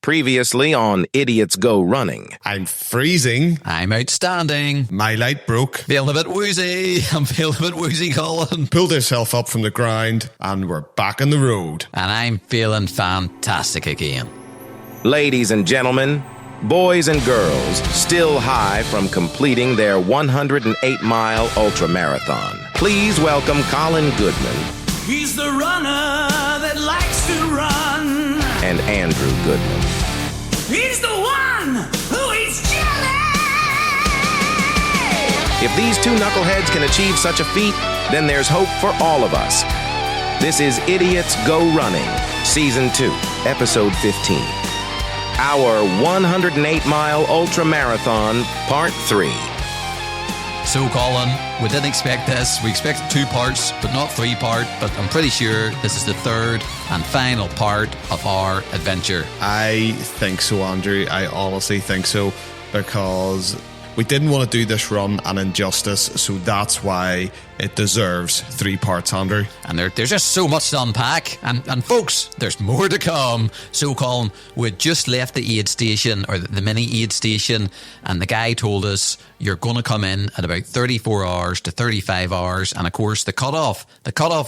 Previously on Idiots Go Running. I'm freezing. I'm outstanding. My light broke. Feeling a bit woozy. I'm feeling a bit woozy, Colin. Pulled herself up from the ground and we're back on the road. And I'm feeling fantastic again. Ladies and gentlemen, boys and girls still high from completing their 108-mile ultramarathon. Please welcome Colin Goodman. He's the runner that likes to run. And Andrew Goodman. He's the one who eats jelly! If these two knuckleheads can achieve such a feat, then there's hope for all of us. This is Idiots Go Running, Season 2, Episode 15. Our 108-mile ultramarathon, Part 3. So, Colin, we didn't expect this. We expected 2 parts, but not 3 parts. But I'm pretty sure this is the third and final part of our adventure. I think so, Andrew. I honestly think so, because we didn't want to do this run an injustice, so that's why it deserves 3 parts, Andrew. And there's just so much to unpack. And folks, there's more to come. So, Colin, we'd just left the aid station, or the mini aid station, and the guy told us you're going to come in at about 34 hours to 35 hours. And, of course, the cutoff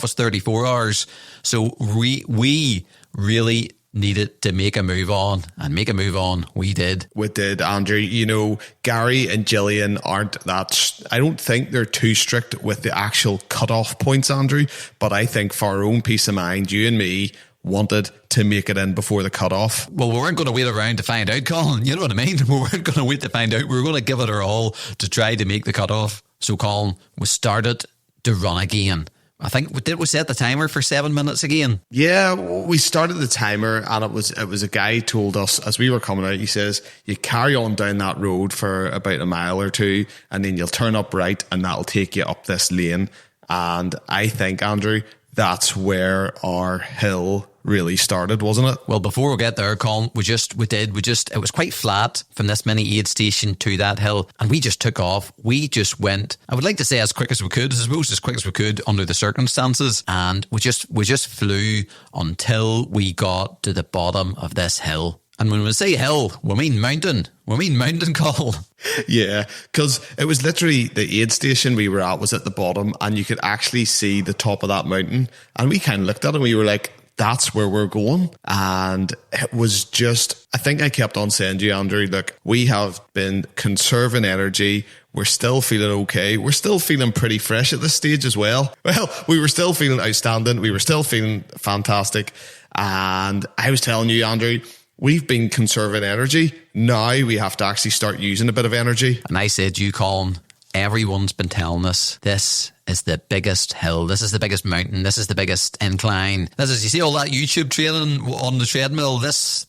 was 34 hours. So we really needed to make a move on, and make a move on we did. We did, Andrew. You know, Gary and Gillian aren't that, I don't think they're too strict with the actual cut-off points, Andrew, but I think for our own peace of mind, you and me wanted to make it in before the cut-off. Well, we weren't going to wait around to find out, Colin. You know what I mean? We weren't going to wait to find out. We were going to give it our all to try to make the cut-off. So, Colin, we started to run again. I think we set the timer for 7 minutes again. Yeah, we started the timer, and it was a guy told us as we were coming out. He says you carry on down that road for about a mile or two, and then you'll turn up right, and that'll take you up this lane. And I think, Andrew, that's where our hill really started, wasn't it? Well, before we get there, Colin, it was quite flat from this mini aid station to that hill, and we just took off. We just went, I would like to say as quick as we could, I suppose as quick as we could under the circumstances, and we just flew until we got to the bottom of this hill. And when we say hill, we mean mountain. We mean mountain, Colin. Yeah, because it was literally the aid station we were at was at the bottom, and you could actually see the top of that mountain. And we kind of looked at it and we were like, that's where we're going. And it was just, I think I kept on saying to you, Andrew, look, we have been conserving energy. We're still feeling okay. We're still feeling pretty fresh at this stage as well. Well, we were still feeling outstanding. We were still feeling fantastic. And I was telling you, Andrew, we've been conserving energy. Now we have to actually start using a bit of energy. And I said, you, Colin, everyone's been telling us this is the biggest hill. This is the biggest mountain. This is the biggest incline. This is, you see all that YouTube training on the treadmill. This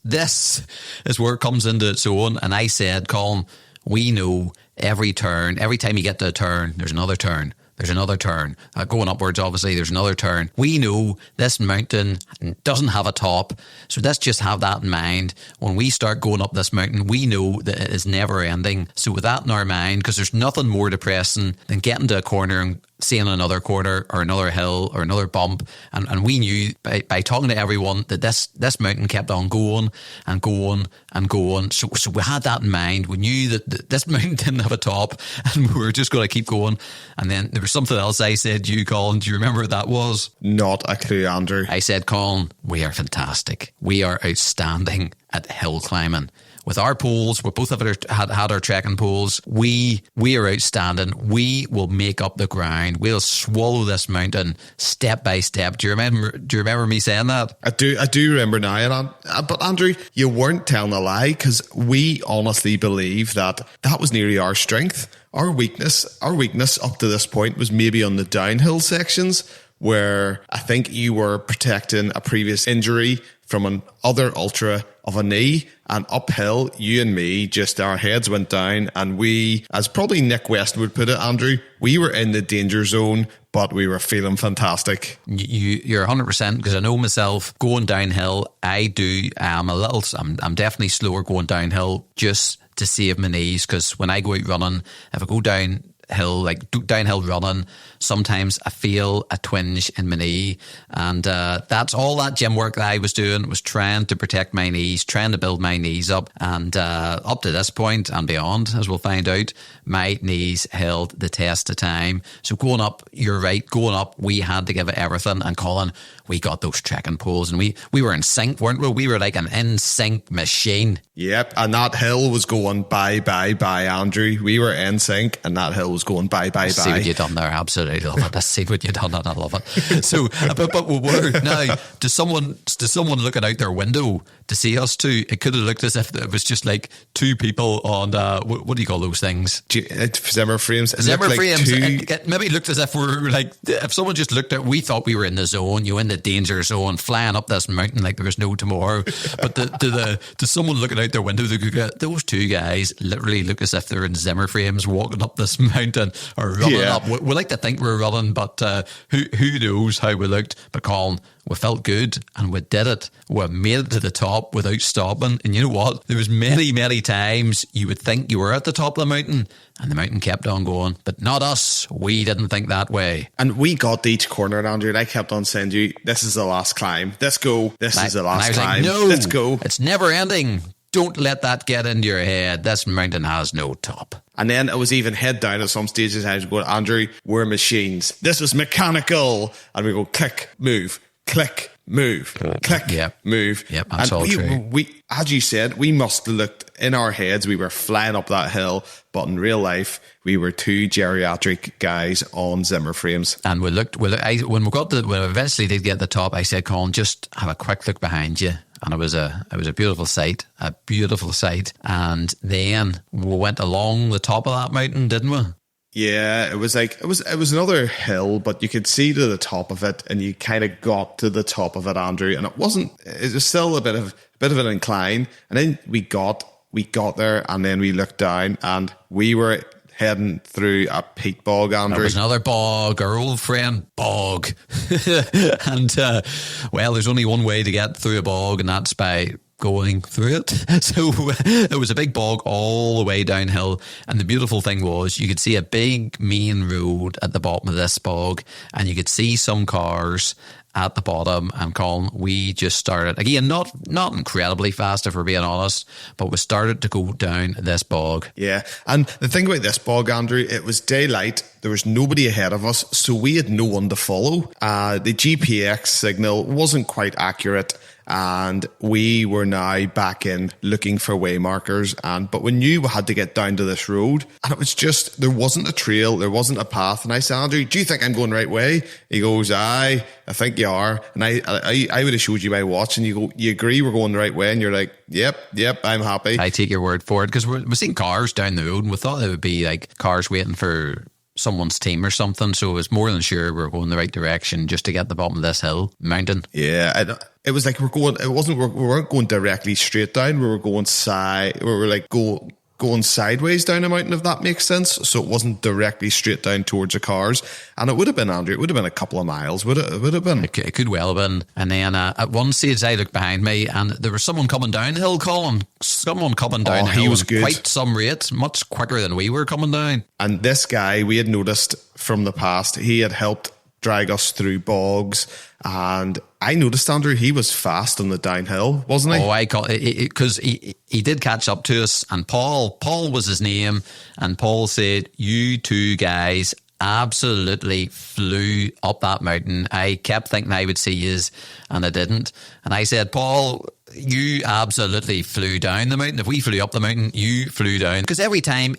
is where it comes into its own. And I said, Colin, we know every turn, every time you get to a turn, there's another turn. There's another turn. Going upwards, obviously, there's another turn. We know this mountain doesn't have a top, so let's just have that in mind. When we start going up this mountain, we know that it is never ending. So with that in our mind, because there's nothing more depressing than getting to a corner and seeing another corner or another hill or another bump, and we knew by talking to everyone that this mountain kept on going and going and going. So we had that in mind. We knew that this mountain didn't have a top, and we were just going to keep going. And then there was something else I said to you, Colin. Do you remember what that was? Not a clue, Andrew. I said, Colin, we are fantastic. We are outstanding at hill climbing. With our poles, we both had our trekking poles. We are outstanding. We will make up the ground. We'll swallow this mountain step by step. Do you remember me saying that? I do remember now. But Andrew, you weren't telling a lie, because we honestly believe that was nearly our strength. Our weakness up to this point was maybe on the downhill sections, where I think you were protecting a previous injury from an other ultra of a knee, and uphill, you and me, just our heads went down, and we, as probably Nick West would put it, Andrew, we were in the danger zone, but we were feeling fantastic. You're 100%, because I know myself going downhill. I'm definitely slower going downhill just to save my knees, because when I go out running, if I go down hill, like downhill running, sometimes I feel a twinge in my knee. And that's all that gym work that I was doing, was trying to protect my knees, trying to build my knees up. And up to this point and beyond, as we'll find out, my knees held the test of time. So going up, you're right, going up, we had to give it everything. And Colin, we got those trekking poles, and we were in sync, weren't we? We were like an in-sync machine. Yep, and that hill was going bye, Andrew. We were in sync, and that hill was going bye. See what you done there, absolutely love it. I see what you done, and I love it. So, but we were now. To someone looking out their window to see us two, it could have looked as if it was just like two people on what do you call those things? Zimmer frames. Zimmer frames. It maybe looked as if we were like, if someone just looked at, we thought we were in the zone, in the danger zone, flying up this mountain like there was no tomorrow. But to someone looking out their window, they could go, those two guys literally look as if they're in Zimmer frames walking up this mountain or running up. We like to think we're running, but who knows how we looked. But Colin, we felt good and we did it. We made it to the top without stopping. And you know what? There was many times you would think you were at the top of the mountain and the mountain kept on going. But not us. We didn't think that way. And we got to each corner, Andrew, and I kept on saying to you, this is the last climb. Let's go. This is the last climb. Like, no, let's go. It's never ending. Don't let that get into your head. This mountain has no top. And then it was even head down at some stages. I was going, Andrew, we're machines. This is mechanical. And we go, click, move, click, move, click, move. Yep, that's and all true. We, as you said, we must have looked in our heads. We were flying up that hill, but in real life, we were two geriatric guys on Zimmer frames. And when we eventually did get to the top, I said, Colin, just have a quick look behind you. And it was a beautiful sight, And then we went along the top of that mountain, didn't we? Yeah, it was another hill, but you could see to the top of it, and you kind of got to the top of it, Andrew. And it was still a bit of an incline. And then we got there, and then we looked down, and we were heading through a peat bog, Andrew. There was another bog, our old friend Bog. And, there's only one way to get through a bog, and that's by going through it. So it was a big bog all the way downhill. And the beautiful thing was you could see a big main road at the bottom of this bog, and you could see some cars at the bottom. And Colin, we just started, again, not incredibly fast if we're being honest, but we started to go down this bog. Yeah, and the thing about this bog, Andrew, it was daylight. There was nobody ahead of us, so we had no one to follow. The GPX signal wasn't quite accurate, and we were now back in looking for way markers. But we knew we had to get down to this road, and it was just, there wasn't a trail, there wasn't a path. And I said, Andrew, do you think I'm going the right way? He goes, I think you are. And I would have showed you my watch, and you go, you agree we're going the right way? And you're like, yep, I'm happy. I take your word for it, because we're seeing cars down the road, and we thought it would be like cars waiting for someone's team or something. So it was more than sure we were going the right direction just to get to the bottom of this mountain. Yeah, it was like we weren't going directly straight down. We were going going sideways down a mountain, if that makes sense. So it wasn't directly straight down towards the cars. And it would have been, Andrew, it would have been a couple of miles. It would have been. It could well have been. And then at one stage I looked behind me and there was someone coming downhill, Colin. Someone coming downhill. He was good. Quite some rate, much quicker than we were coming down. And this guy, we had noticed from the past, he had helped drag us through bogs. And I noticed, Andrew, he was fast on the downhill, wasn't he? Oh, I call it because he did catch up to us, and Paul was his name, and Paul said, "You two guys absolutely flew up that mountain. I kept thinking I would see yous, and I didn't." And I said, "Paul, you absolutely flew down the mountain. If we flew up the mountain, you flew down." Because every time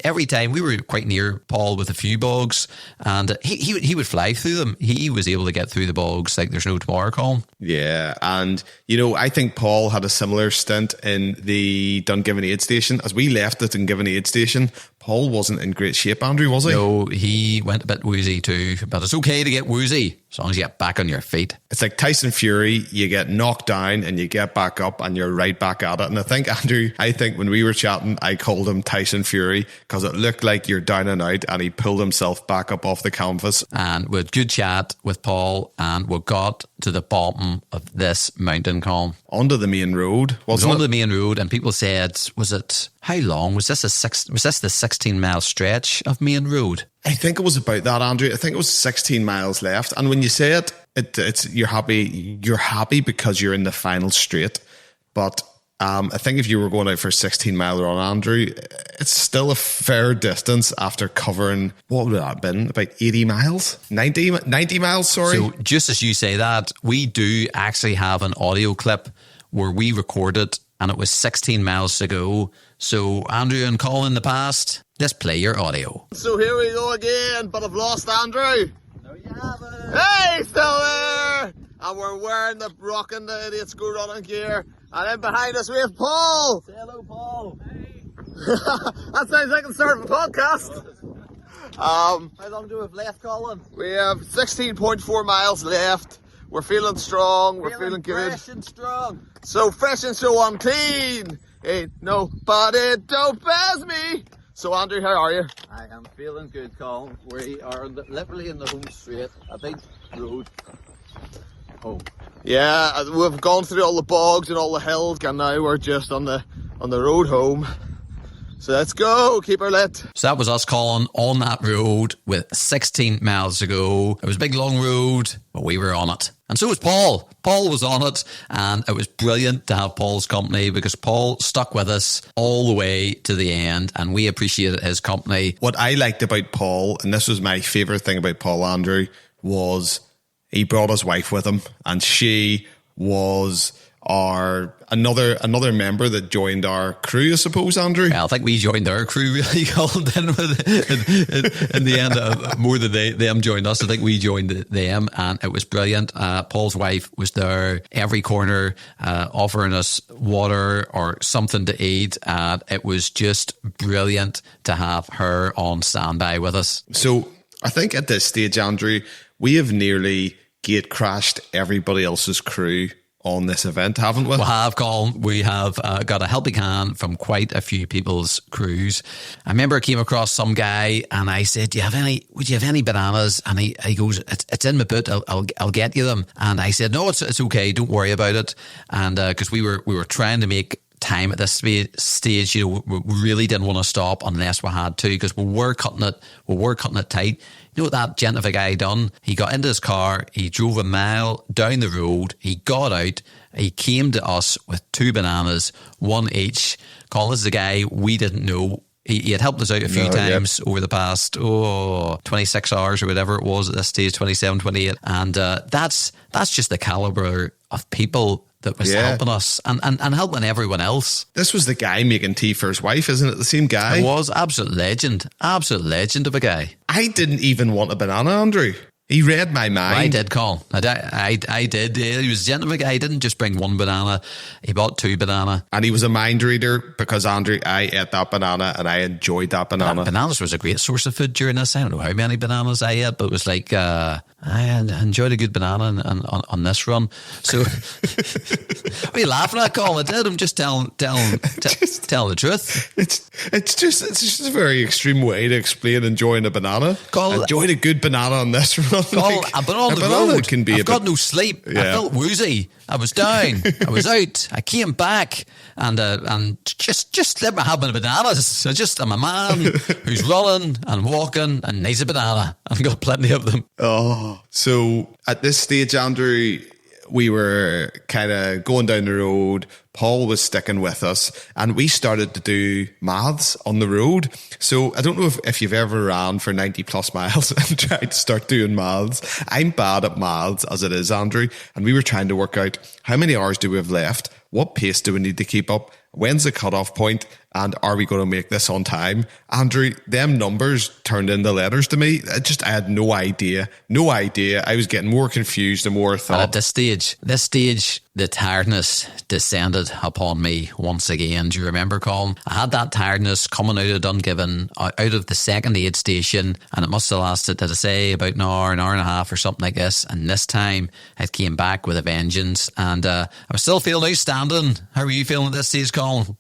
we were quite near Paul with a few bogs, and he would fly through them. He was able to get through the bogs like there's no tomorrow, Colin. Yeah, and I think Paul had a similar stint in the Dungiven aid station. As we left the Dungiven aid station, Paul wasn't in great shape, Andrew, was he? No, he went a bit woozy too, but it's okay to get woozy as long as you get back on your feet. It's like Tyson Fury, you get knocked down and you get back up and you're right back at it. And I think, Andrew, when we were chatting, I called him Tyson Fury because it looked like you're down and out, and he pulled himself back up off the canvas. And we had good chat with Paul, and we got to the bottom of this mountain, Colin. onto the main road, wasn't On it? the main road, and people said, how long? Was this the 16-mile stretch of main road? I think it was about that, Andrew. I think it was 16 miles left. And when you say it's you're happy because you're in the final straight. But I think if you were going out for a 16-mile run, Andrew, it's still a fair distance after covering, what would that have been, about 80 miles? 90 miles, sorry. So just as you say that, we do actually have an audio clip where we recorded, and it was 16 miles to go. So Andrew and Colin in the past, let's play your audio. So here we go again, but I've lost Andrew. No, you haven't. Hey, still there. And we're rocking the Idiots Go Running gear. And then behind us we have Paul. Say hello, Paul. Hey. That sounds like the start of a podcast. How long do we have left, Colin? We have 16.4 miles left. We're feeling strong. We're feeling good. Fresh and strong. So fresh and so unclean. Ain't nobody don't pass me. So Andrew, how are you? I am feeling good, Colin. We are literally in the home straight, a big road home. Yeah, we've gone through all the bogs and all the hills, and now we're just on the road home. So let's go, keep her lit. So that was us, Colin, on that road with 16 miles to go. It was a big, long road, but we were on it. And so was Paul. Paul was on it, and it was brilliant to have Paul's company because Paul stuck with us all the way to the end, and we appreciated his company. What I liked about Paul, and this was my favourite thing about Paul, Andrew, was he brought his wife with him, and she was another member that joined our crew, I suppose, Andrew. Well, I think we joined their crew really, Colin. In the end, more than them joined us. I think we joined them, and it was brilliant. Paul's wife was there every corner, offering us water or something to eat. It was just brilliant to have her on standby with us. So I think at this stage, Andrew, we have nearly gate crashed everybody else's crew on this event, haven't we? We have, Colin. We have got a helping hand from quite a few people's crews. I remember I came across some guy and I said, would you have any bananas? And he goes, it's in my boot. I'll get you them. And I said, no, it's okay. Don't worry about it. And because we were trying to make time at this stage, we really didn't want to stop unless we had to, because we were cutting it tight. You know what that gent of a guy done? He got into his car, he drove a mile down the road, he got out, he came to us with 2 bananas, 1 each. Colin is the guy we didn't know. He had helped us out a few times over the past 26 hours or whatever it was at this stage, 27, 28. And that's just the calibre of people that was helping us and helping everyone else. This was the guy making tea for his wife, isn't it? The same guy? It was. Absolute legend of a guy. I didn't even want a banana, Andrew. He read my mind. I did, Colin. I did. He was a gentleman guy. He didn't just bring 1 banana. He bought 2 banana. And he was a mind reader because, Andrew, I ate that banana and I enjoyed that banana. Bananas was a great source of food during this. I don't know how many bananas I ate, but it was like, I enjoyed a good banana on this run. So, what are you laughing at, Colin? I did. I'm just telling the truth. It's just a very extreme way to explain enjoying a banana. Colin, enjoyed a good banana on this run. Colin, I've been on the road. I've got no sleep. Yeah. I felt woozy. I was down. I was out. I came back and just let me have my bananas. I'm a man who's running and walking and needs a banana. I've got plenty of them. Oh, so at this stage, Andrew, we were kind of going down the road. Paul was sticking with us and we started to do maths on the road. So I don't know if you've ever ran for 90 plus miles and tried to start doing maths. I'm bad at maths as it is, Andrew. And we were trying to work out how many hours do we have left? What pace do we need to keep up? When's the cutoff point? And are we going to make this on time? Andrew, them numbers turned into letters to me. I had no idea. I was getting more confused the more I thought. And at this stage, the tiredness descended upon me once again. Do you remember, Colin? I had that tiredness coming out of Dungiven, out of the second aid station, and it must have lasted, did I say, about an hour and a half or something like this. And this time, it came back with a vengeance. And I was still feeling outstanding. How were you feeling at this stage, Colin?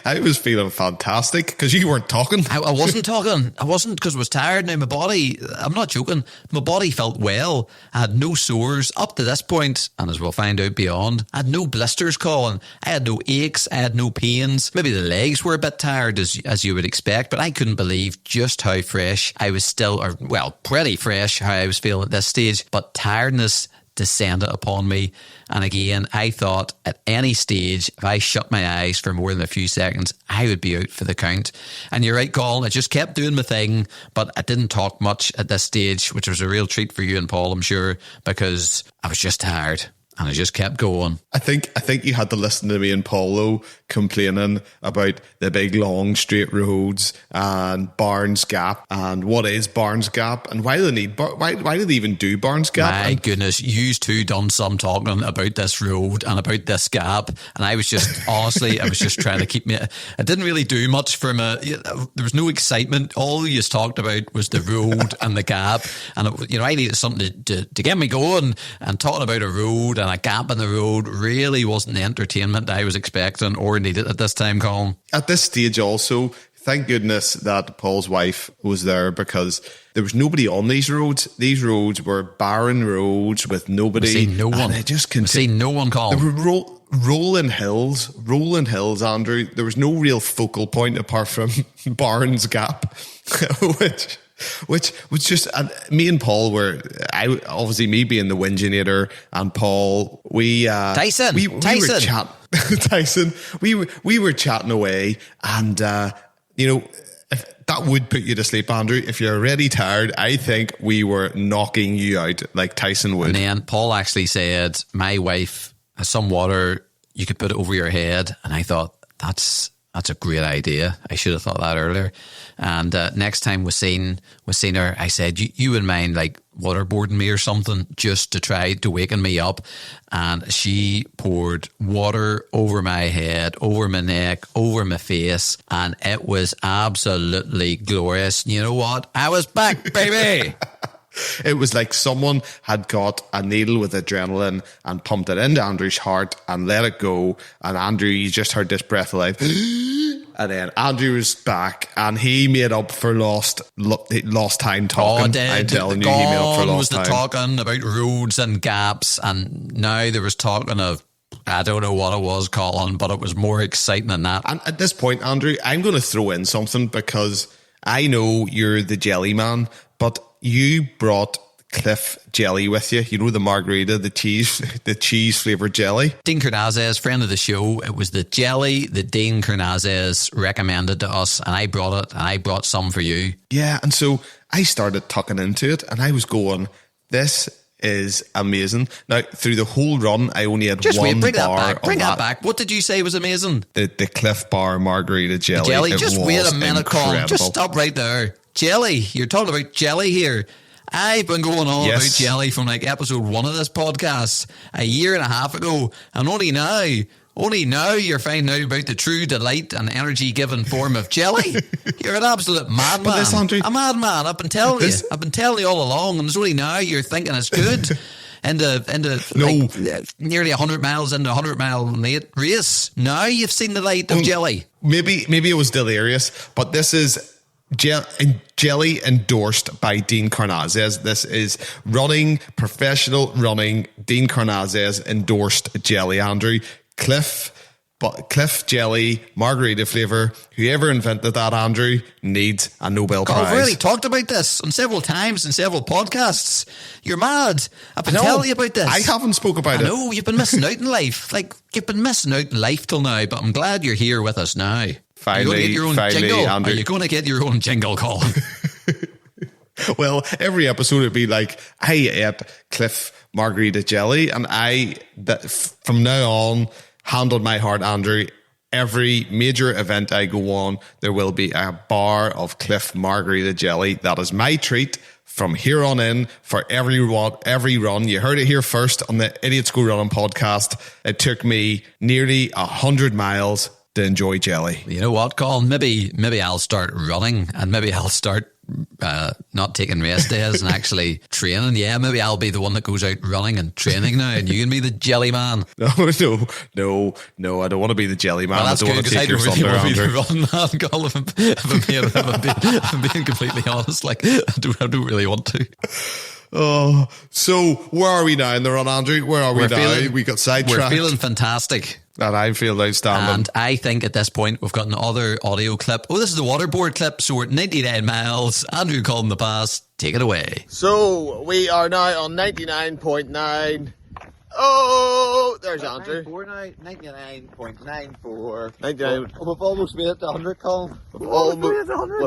I was feeling fantastic because you weren't talking. I wasn't talking. I wasn't, because I was tired. Now my body, I'm not joking, my body felt well. I had no sores up to this point, and as we'll find out beyond, run. I had no blisters, Colin. I had no aches. I had no pains. Maybe the legs were a bit tired, as you would expect, but I couldn't believe just how fresh I was still, or well, pretty fresh how I was feeling at this stage. But tiredness descended upon me, and again I thought at any stage if I shut my eyes for more than a few seconds I would be out for the count. And you're right, Colin, I just kept doing my thing, but I didn't talk much at this stage, which was a real treat for you and Paul, I'm sure, because I was just tired. And I just kept going. I think you had to listen to me and Paul though complaining about the big long straight roads and Barnes Gap and what is Barnes Gap and why do they need why do they even do Barnes Gap? My goodness, you two done some talking about this road and about this gap, and I was just honestly I was just trying to keep me. I didn't really do much for me. There was no excitement. All you talked about was the road and the gap, and I needed something to get me going. And talking about a road and a gap in the road really wasn't the entertainment I was expecting or needed at this time, Colin. At this stage also, thank goodness that Paul's wife was there, because there was nobody on these roads. These roads were barren roads with nobody. See no one. And it just see no one, Colin. There were rolling hills, Andrew. There was no real focal point apart from Barnes Gap, which was just, and me and Paul were, obviously me being the Winginator and Paul, Tyson, we were chatting, Tyson, we were chatting away, and if that would put you to sleep, Andrew. If you're already tired, I think we were knocking you out like Tyson would. And then Paul actually said, my wife has some water, you could put it over your head. And I thought, that's a great idea. I should have thought that earlier. And next time we seen her, I said, you wouldn't mind like waterboarding me or something just to try to waken me up. And she poured water over my head, over my neck, over my face. And it was absolutely glorious. You know what? I was back, baby. It was like someone had got a needle with adrenaline and pumped it into Andrew's heart and let it go. And Andrew, you just heard this breath of life. And then Andrew was back and he made up for lost time talking. Oh, did. I'm telling you, he made up for lost time. Was the talking about roads and gaps, and now there was talking of, I don't know what it was, Colin, but it was more exciting than that. And at this point, Andrew, I'm going to throw in something, because I know you're the jelly man, but you brought Cliff jelly with you. You know, the margarita, the cheese flavored jelly. Dean Carnazes, friend of the show, it was the jelly that Dean Carnazes recommended to us, and I brought it, and I brought some for you. Yeah, and so I started tucking into it, and I was going, this is amazing. Now, through the whole run, I only had one bar. Bring that back. What did you say was amazing? The Cliff Bar margarita jelly. The jelly. Just wait a minute, Colin. Just incredible. stop right there. Jelly. You're talking about jelly here. I've been going on about jelly from like episode 1 of this podcast a year and a half ago, and only now you're finding out about the true delight and energy-giving form of jelly. You're an absolute madman. But this, Andrew, a madman. I've been telling you. I've been telling you all along, and it's only now you're thinking it's good. Nearly 100 miles into a 100-mile race. Now you've seen the light of jelly. Maybe it was delirious, but this is jelly endorsed by Dean Carnazes. This is professional running, Dean Carnazes endorsed jelly, Andrew. Cliff jelly, margarita flavour. Whoever invented that, Andrew, needs a Nobel Prize. I've already talked about this on several times in several podcasts. You're mad. I've been telling you about this. I haven't spoke about it. No, you've been missing out in life. Like, you've been missing out in life till now, but I'm glad you're here with us now. Finally, jingle? Andrew. Are you going to get your own jingle, Colin? Well, every episode would be like, I ate Cliff margarita jelly, and from now on, hand on my heart, Andrew, every major event I go on, there will be a bar of Cliff margarita jelly. That is my treat from here on in for every run. You heard it here first on the Idiots Go Running podcast. It took me nearly 100 miles to enjoy jelly. You know what, Colin? Maybe I'll start running, and maybe I'll start not taking rest days and actually training. Yeah, maybe I'll be the one that goes out running and training now, and you can be the jelly man. No, I don't want to be the jelly man. Well, that's I don't good, want to take your really thunder, Andrew. Run man, Colin, if I'm being completely honest. Like, I don't really want to. Oh, so where are we now in the run, Andrew? Where are we now? We got We're sidetracked. feeling fantastic. And I feel outstanding. And I think at this point we've got another audio clip. Oh, this is the waterboard clip. So we're at 99 miles. Andrew calling the pass. Take it away. So we are now on 99.9. Oh, there's Andrew. 99.94. 99. We've almost made it to 100, Colin. We've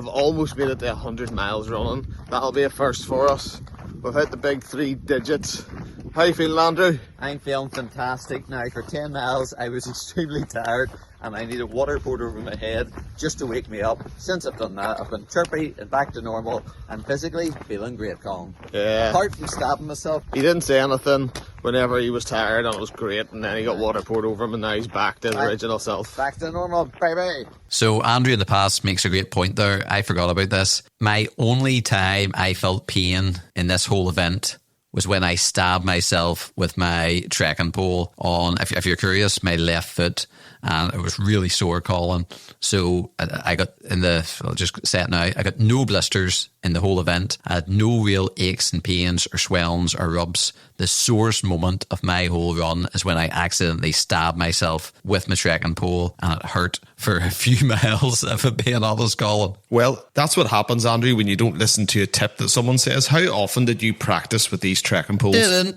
almost made it to 100 miles running. That'll be a first for us. We've hit the big 3 digits. How you feeling, Andrew? I'm feeling fantastic now. For 10 miles, I was extremely tired and I need a waterboard over my head just to wake me up. Since I've done that, I've been chirpy and back to normal and physically feeling great, Colin. Yeah. Apart from stabbing myself. He didn't say anything whenever he was tired and it was great, and then he got waterboard over him and now he's back to his original self. Back to normal, baby. So Andrew in the past makes a great point there. I forgot about this. My only time I felt pain in this whole event was when I stabbed myself with my trekking pole on, if you're curious, my left foot. And it was really sore, Colin. So I got I'll just say it now, I got no blisters in the whole event. I had no real aches and pains or swellings or rubs. The sorest moment of my whole run is when I accidentally stabbed myself with my trekking pole and it hurt for a few miles, if I'm being honest, Colin. Well, that's what happens, Andrew, when you don't listen to a tip that someone says. How often did you practice with these trekking poles?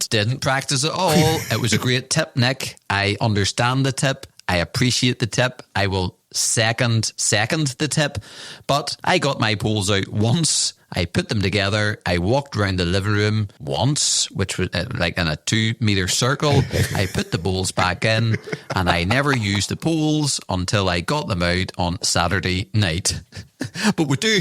Didn't practice at all. It was a great tip, Nick. I understand the tip. I appreciate the tip. I will second the tip. But I got my poles out once. I put them together. I walked around the living room once, which was like in a 2-meter circle. I put the poles back in and I never used the poles until I got them out on Saturday night. But we do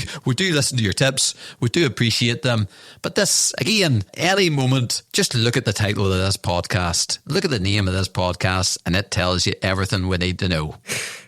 listen to your tips. We do appreciate them. But this, again, any moment, just look at the title of this podcast. Look at the name of this podcast and it tells you everything we need to know.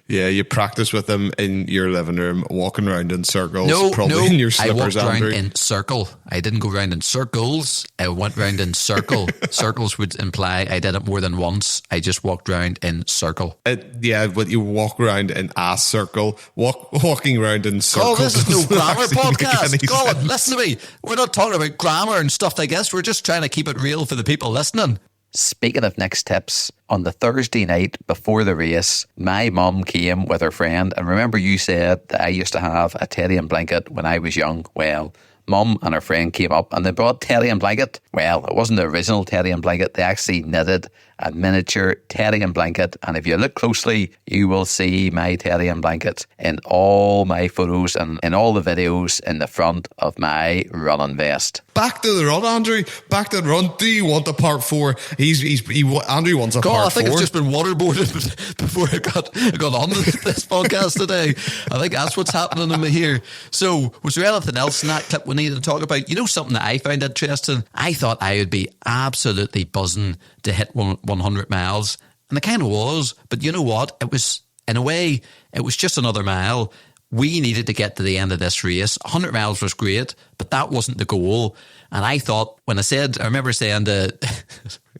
Yeah, you practice with them in your living room, walking around in circles, probably in your slippers, I walked Andrew. around in circle. I didn't go round in circles. I went round in circle. Circles would imply I did it more than once. I just walked around in circle. Yeah, but you walk around in a circle, walking around in circles. Oh, this is no grammar actually make podcast. any Colin, sense. listen to me. We're not talking about grammar and stuff like this. We're just trying to keep it real for the people listening. Speaking of Nick's tips, on the Thursday night before the race, my mum came with her friend. And remember you said that I used to have a teddy and blanket when I was young? Well, Mum and her friend came up and they brought teddy and blanket. Well, it wasn't the original teddy and blanket. They actually knitted a miniature teddy and blanket. And if you look closely, you will see my teddy and blanket in all my photos and in all the videos in the front of my running vest. Back to the run, Andrew. Back to the run. Do you want a part 4? Andrew wants a part 4. I think I've just been waterboarded before I got on this podcast today. I think that's what's happening to me here. So, was there anything else in that clip we needed to talk about? You know, something that I found interesting? I thought I would be absolutely buzzing to hit 100 miles. And I kind of was. But you know what? It was, in a way, it was just another mile. We needed to get to the end of this race. 100 miles was great, but that wasn't the goal. And I thought, I remember saying to,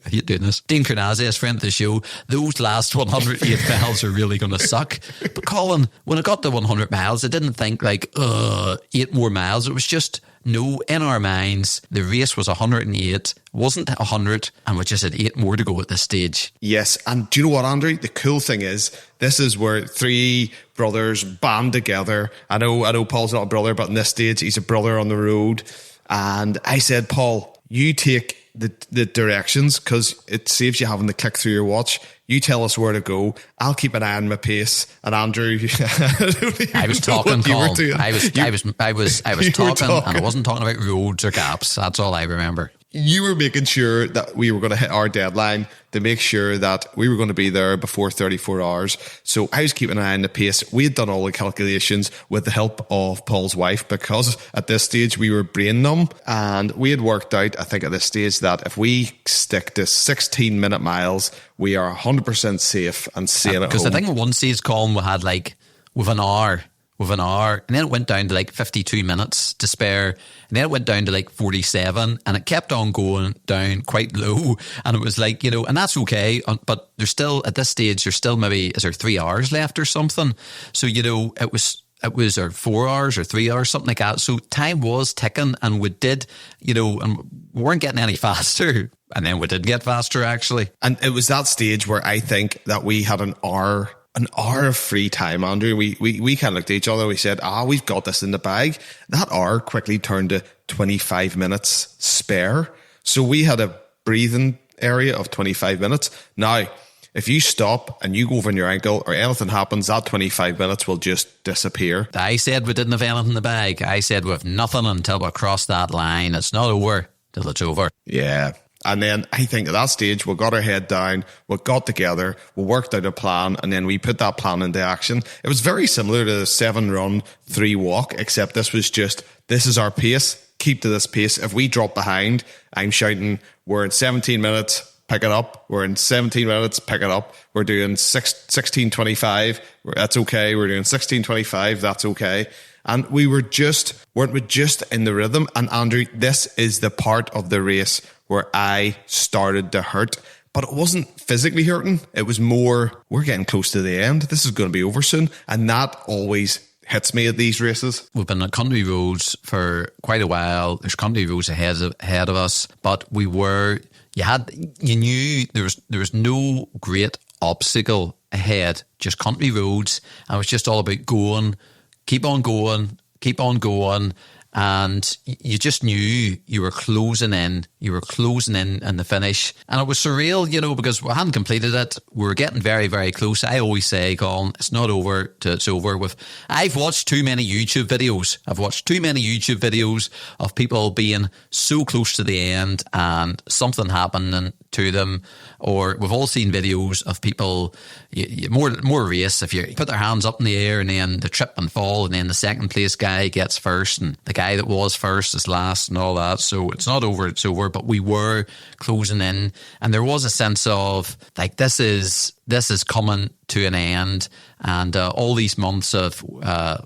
I hate doing this, Dean Carnazes, friend of the show, those last 108 miles are really going to suck. But Colin, when I got to 100 miles, I didn't think 8 more miles. It was just, no, in our minds, the race was 108, wasn't 100, and we just had 8 more to go at this stage. Yes, and do you know what, Andrew? The cool thing is, this is where 3 brothers band together. I know Paul's not a brother, but in this stage, he's a brother on the road. And I said, Paul, you take the directions because it saves you having to click through your watch. You tell us where to go. I'll keep an eye on my pace. And Andrew, I was talking, Paul. I was talking, talking, and I wasn't talking about roads or gaps. That's all I remember. You were making sure that we were going to hit our deadline to make sure that we were going to be there before 34 hours. So I was keeping an eye on the pace. We had done all the calculations with the help of Paul's wife because at this stage we were brain numb, and we had worked out, I think at this stage, that if we stick to 16-minute miles, we are 100% safe and sane at home. Because I think at one stage, Colin, we had with an hour, and then it went down to 52 minutes to spare, and then it went down to 47, and it kept on going down quite low, and it was and that's okay, but there's still, at this stage, there's still maybe, is there 3 hours left or something? So, it was it was or 4 hours or 3 hours, something like that. So time was ticking, and we did, and we weren't getting any faster. And then we did get faster, actually. And it was that stage where I think that we had an hour of free time, Andrew. We kind of looked at each other. We said, we've got this in the bag. That hour quickly turned to 25 minutes spare. So we had a breathing area of 25 minutes. Now, if you stop and you go over on your ankle or anything happens, that 25 minutes will just disappear. I said we didn't have anything in the bag. I said we have nothing until we cross that line. It's not over till it's over. Yeah. And then I think at that stage, we got our head down, we got together, we worked out a plan, and then we put that plan into action. It was very similar to the 7 run, 3 walk, except this was just, this is our pace, keep to this pace. If we drop behind, I'm shouting, we're in 17 minutes, pick it up. We're in 17 minutes, pick it up. We're doing 16:25, that's okay. We're doing 16:25, that's okay. And weren't we just in the rhythm? And Andrew, this is the part of the race where I started to hurt, but it wasn't physically hurting. It was more, we're getting close to the end. This is going to be over soon. And that always hits me at these races. We've been on country roads for quite a while. There's country roads ahead of us, but you knew there was no great obstacle ahead, just country roads. And it was just all about going, keep on going, and you just knew you were closing in the finish. And it was surreal, because we hadn't completed it. We were getting very, very close. I always say, Colin, it's not over till it's over. I've watched too many YouTube videos. Of people being so close to the end and something happening to them. Or we've all seen videos of people, more race, if you put their hands up in the air and then they trip and fall, and then the second place guy gets first and the guy that was first is last and all that. So it's not over, it's over. But we were closing in, and there was a sense of like, this is coming to an end, and all these months of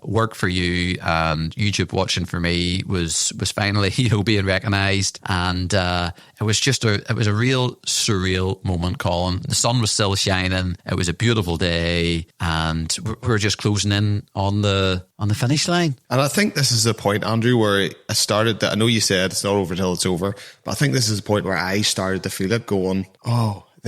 work for you and YouTube watching for me was finally being recognised, and it was a real surreal moment, Colin. The sun was still shining. It was a beautiful day, and we were just closing in on the finish line. And I think this is the point, Andrew, where I started I know you said it's not over till it's over, but I think this is the point where I started to feel it going,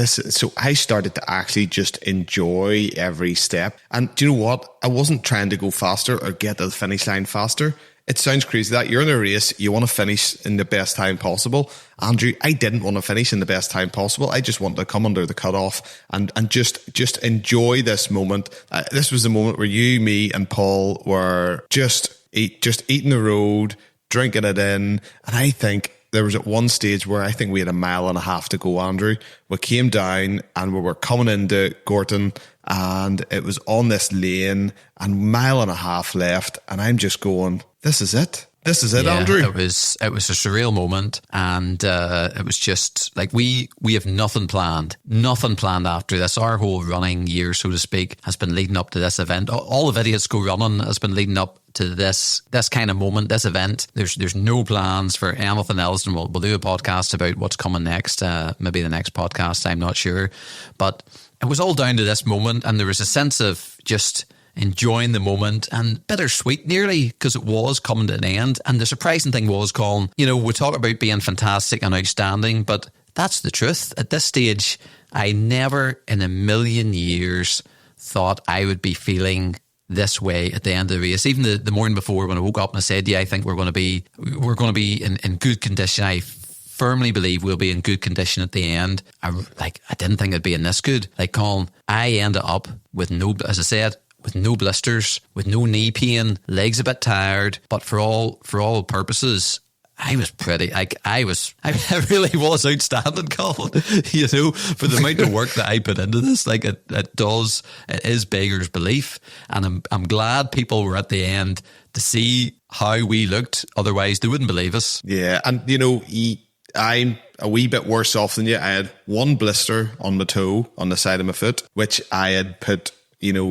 so I started to actually just enjoy every step. And do you know what? I wasn't trying to go faster or get to the finish line faster. It sounds crazy that you're in a race, you want to finish in the best time possible. Andrew, I didn't want to finish in the best time possible. I just wanted to come under the cutoff and just enjoy this moment. This was the moment where you, me, and Paul were just eating the road, drinking it in. And I think there was at one stage where I think we had 1.5 miles to go, Andrew. We came down and we were coming into Gorton, and it was on this lane and 1.5 miles left. And I'm just going, this is it. This is it, Andrew. It was a surreal moment, and it was just like we have nothing planned after this. Our whole running year, so to speak, has been leading up to this event. All of Idiots Go Running has been leading up to this kind of moment, this event. There's no plans for anything else, and we'll do a podcast about what's coming next. Maybe the next podcast, I'm not sure, but it was all down to this moment, and there was a sense of just enjoying the moment, and bittersweet nearly, because it was coming to an end. And the surprising thing was, Colin, we talk about being fantastic and outstanding, but that's the truth. At this stage, I never in a million years thought I would be feeling this way at the end of the race. Even the morning before, when I woke up and I said, I think we're going to be in good condition. I firmly believe we'll be in good condition at the end. I didn't think it'd be in this good. Like, Colin, I ended up with no blisters, with no knee pain, legs a bit tired, but for all purposes, I was pretty, I really was outstanding, Colin, for the amount of work that I put into this. Like, it is beggar's belief. And I'm glad people were at the end to see how we looked. Otherwise, they wouldn't believe us. Yeah. And, I'm a wee bit worse off than you. I had one blister on my toe, on the side of my foot, which I had put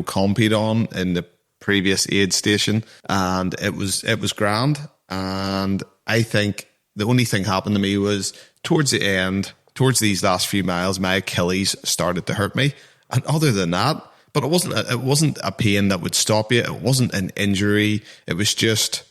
Compete on in the previous aid station, and it was grand. And I think the only thing happened to me was towards the end, towards these last few miles, my Achilles started to hurt me. And other than that, but it wasn't a pain that would stop you. It wasn't an injury. It was just,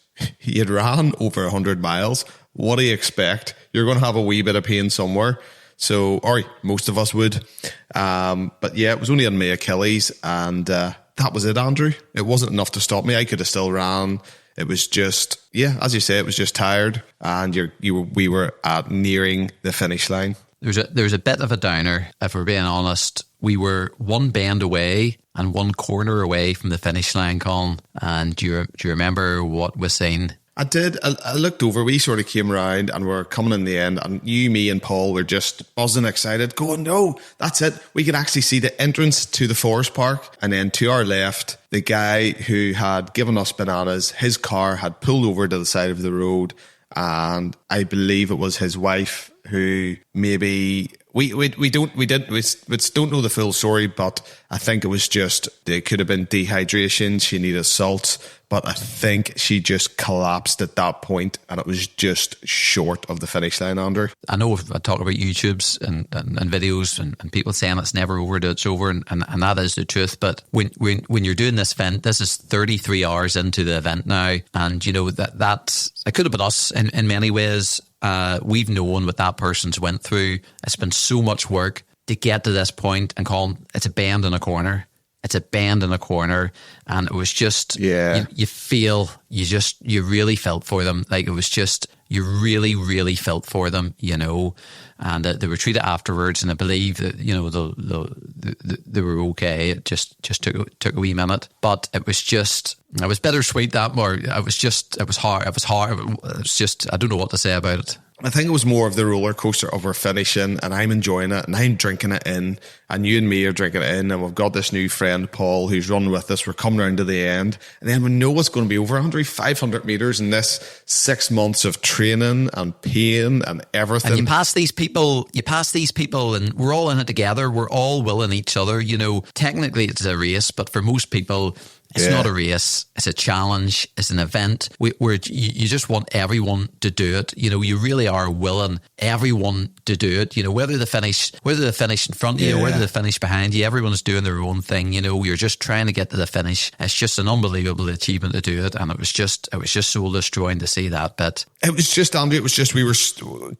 you had ran over 100 miles. What do you expect? You're going to have a wee bit of pain somewhere. So, or most of us would. But yeah, it was only on my Achilles, and that was it, Andrew. It wasn't enough to stop me. I could have still ran. It was just, yeah, as you say, it was just tired, and we were nearing the finish line. There's a bit of a downer, if we're being honest. We were one bend away and one corner away from the finish line, Colin. And do you remember what was seen? I did. I looked over. We sort of came around and we're coming in the end. And you, me, and Paul were just buzzing, excited, going, no, that's it. We could actually see the entrance to the forest park. And then to our left, the guy who had given us bananas, his car had pulled over to the side of the road. And I believe it was his wife who maybe we don't know the full story, but I think it was just, it could have been dehydration. She needed salt, but I think she just collapsed at that point, and it was just short of the finish line, Andrew. I know I talk about YouTubes and videos and people saying it's never over till it's over, and that is the truth. But when you're doing this event, this is 33 hours into the event now, and you know that it could have been us in many ways. We've known what that person's went through. It's been so much work to get to this point, and Colin, it's a bend in a corner. It's a bend in a corner, and it was just, yeah. You really felt for them. Like, it was just, you really, really felt for them, you know. And they were treated afterwards, and I believe that, you know, they were okay. It just took a wee minute, but it was bittersweet that more. It was hard. It was just, I don't know what to say about it. I think it was more of the roller coaster of our finishing, and I'm enjoying it, and I'm drinking it in, and you and me are drinking it in, and we've got this new friend, Paul, who's running with us. We're coming around to the end, and then we know it's going to be over 500 metres in this 6 months of training and pain and everything. And you pass these people, and we're all in it together. We're all willing each other. You know, technically it's a race, but for most people, it's not a race. It's a challenge. It's an event where you just want everyone to do it. You know, you really are willing everyone to do it. You know, whether they finish in front of you, or whether they finish behind you, everyone's doing their own thing. You know, you're just trying to get to the finish. It's just an unbelievable achievement to do it, and it was just soul destroying to see that bit. It was just, Andy, we were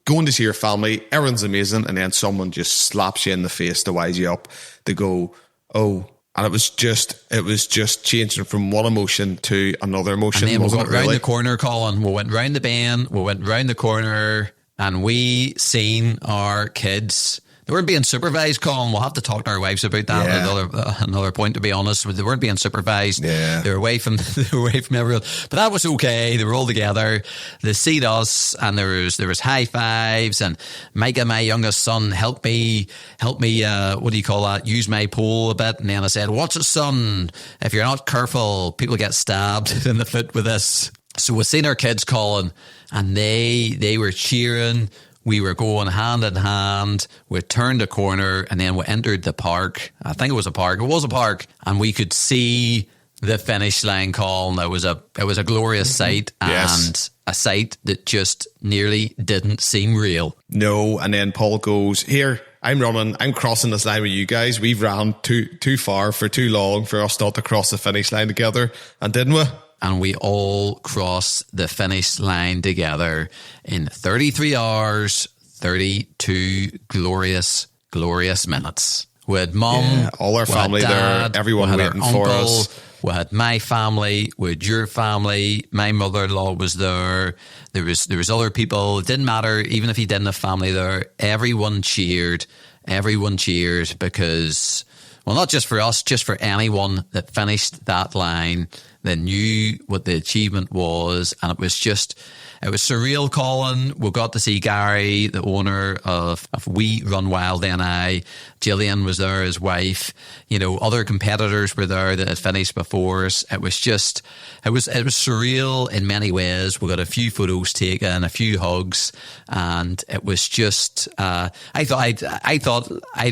going to see your family. Everyone's amazing, and then someone just slaps you in the face to wise you up. To go, oh. And it was just changing from one emotion to another emotion. And then we went round the corner, Colin. We went round the bend, we went round the corner, and we seen our kids. They weren't being supervised, Colin. We'll have to talk to our wives about that. Yeah. Another point, to be honest. They weren't being supervised. Yeah. They were away from everyone. But that was okay. They were all together. They see us, and there was high fives, and Micah, my youngest son, helped me, what do you call that? Use my pole a bit. And then I said, watch it, son. If you're not careful, people get stabbed in the foot with this. So we've seen our kids, Colin, and they were cheering. We were going hand in hand. We turned a corner, and then we entered the park. I think it was a park. It was a park, and we could see the finish line, Colin. It was a glorious sight, and a sight that just nearly didn't seem real. No, and then Paul goes, here, I'm running, I'm crossing this line with you guys. We've ran too far for too long for us not to cross the finish line together, and didn't we? And we all crossed the finish line together in 33 hours, 32 glorious, glorious minutes. We had mum, all our family dad, there, everyone waiting for us. We had my family, we had your family. My mother-in-law was there. There was other people. It didn't matter, even if he didn't have family there. Everyone cheered. Everyone cheered because, well, not just for us, just for anyone that finished that line. They knew what the achievement was, and it was surreal, Colin. We got to see Gary, the owner of We Run Wild NI. Gillian was there, his wife. You know, other competitors were there that had finished before us. It was surreal in many ways. We got a few photos taken, a few hugs, and it was just. I'd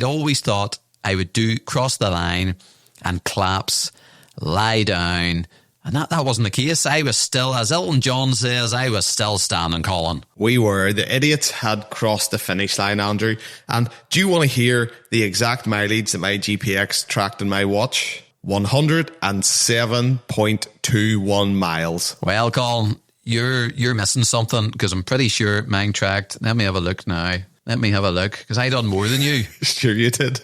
always thought I would cross the line and collapse, lie down. And that wasn't the case. I was still, as Elton John says, I was still standing, Colin. We were. The idiots had crossed the finish line, Andrew. And do you want to hear the exact mileage that my GPX tracked in my watch? 107.21 miles. Well, Colin, you're missing something because I'm pretty sure mine tracked. Let me have a look now. Let me have a look because I done more than you. Sure you did.